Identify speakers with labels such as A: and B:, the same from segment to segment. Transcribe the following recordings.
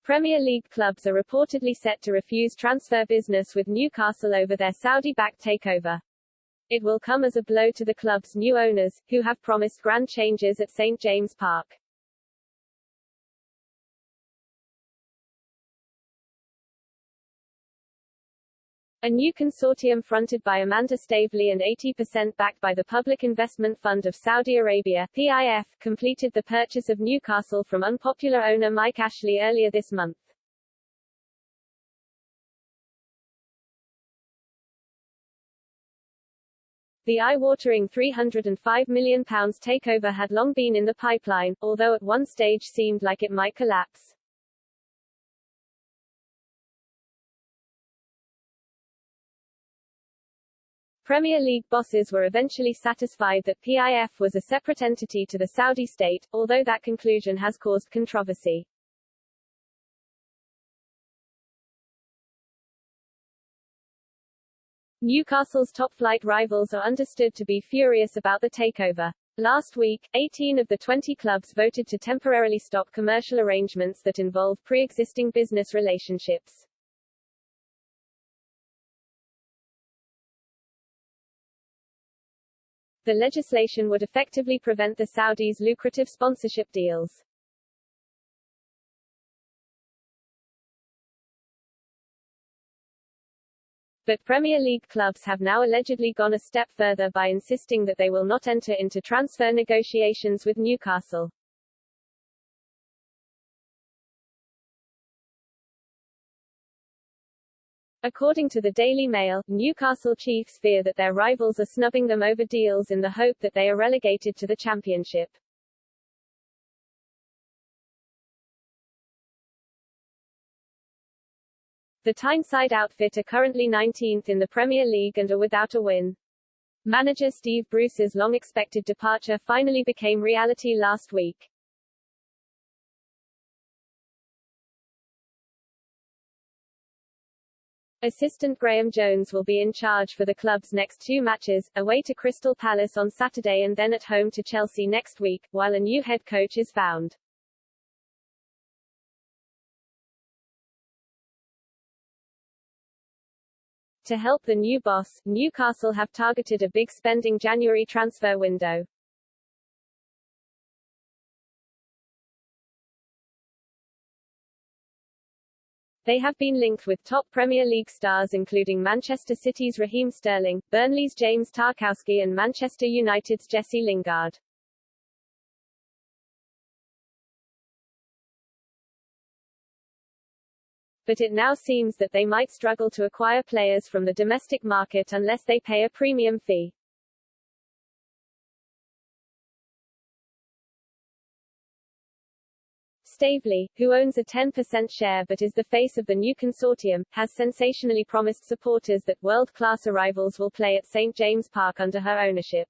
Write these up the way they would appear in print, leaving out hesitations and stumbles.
A: Premier League clubs are reportedly set to refuse transfer business with Newcastle over their Saudi-backed takeover. It will come as a blow to the club's new owners, who have promised grand changes at St James Park. A new consortium fronted by Amanda Staveley and 80% backed by the Public Investment Fund of Saudi Arabia (PIF) completed the purchase of Newcastle from unpopular owner Mike Ashley earlier this month. The eye-watering £305 million takeover had long been in the pipeline, although at one stage seemed like it might collapse. Premier League bosses were eventually satisfied that PIF was a separate entity to the Saudi state, although that conclusion has caused controversy. Newcastle's top-flight rivals are understood to be furious about the takeover. Last week, 18 of the 20 clubs voted to temporarily stop commercial arrangements that involve pre-existing business relationships. The legislation would effectively prevent the Saudis' lucrative sponsorship deals. But Premier League clubs have now allegedly gone a step further by insisting that they will not enter into transfer negotiations with Newcastle. According to the Daily Mail, Newcastle chiefs fear that their rivals are snubbing them over deals in the hope that they are relegated to the Championship. The Tyneside outfit are currently 19th in the Premier League and are without a win. Manager Steve Bruce's long-expected departure finally became reality last week. Assistant Graham Jones will be in charge for the club's next two matches, away to Crystal Palace on Saturday and then at home to Chelsea next week, while a new head coach is found. To help the new boss, Newcastle have targeted a big spending January transfer window. They have been linked with top Premier League stars including Manchester City's Raheem Sterling, Burnley's James Tarkowski and Manchester United's Jesse Lingard. But it now seems that they might struggle to acquire players from the domestic market unless they pay a premium fee. Staveley, who owns a 10% share but is the face of the new consortium, has sensationally promised supporters that world-class arrivals will play at St James Park under her ownership.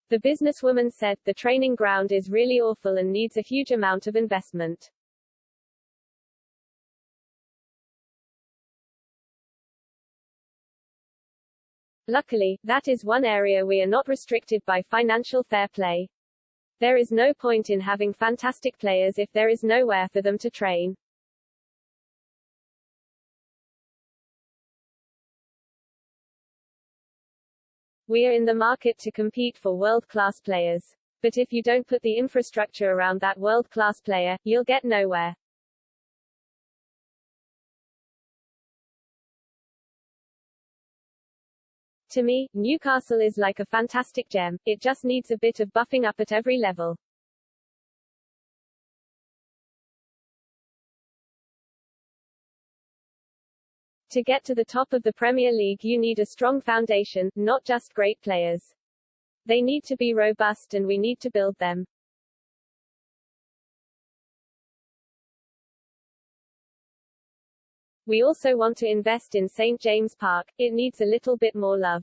A: The businesswoman said, "The training ground is really awful and needs a huge amount of investment. Luckily, that is one area we are not restricted by financial fair play. There is no point in having fantastic players if there is nowhere for them to train." We are in the market to compete for world-class players. But if you don't put the infrastructure around that world-class player, you'll get nowhere. To me, Newcastle is like a fantastic gem, it just needs a bit of buffing up at every level. To get to the top of the Premier League you need a strong foundation, not just great players. They need to be robust and we need to build them. We also want to invest in St James Park, it needs a little bit more love.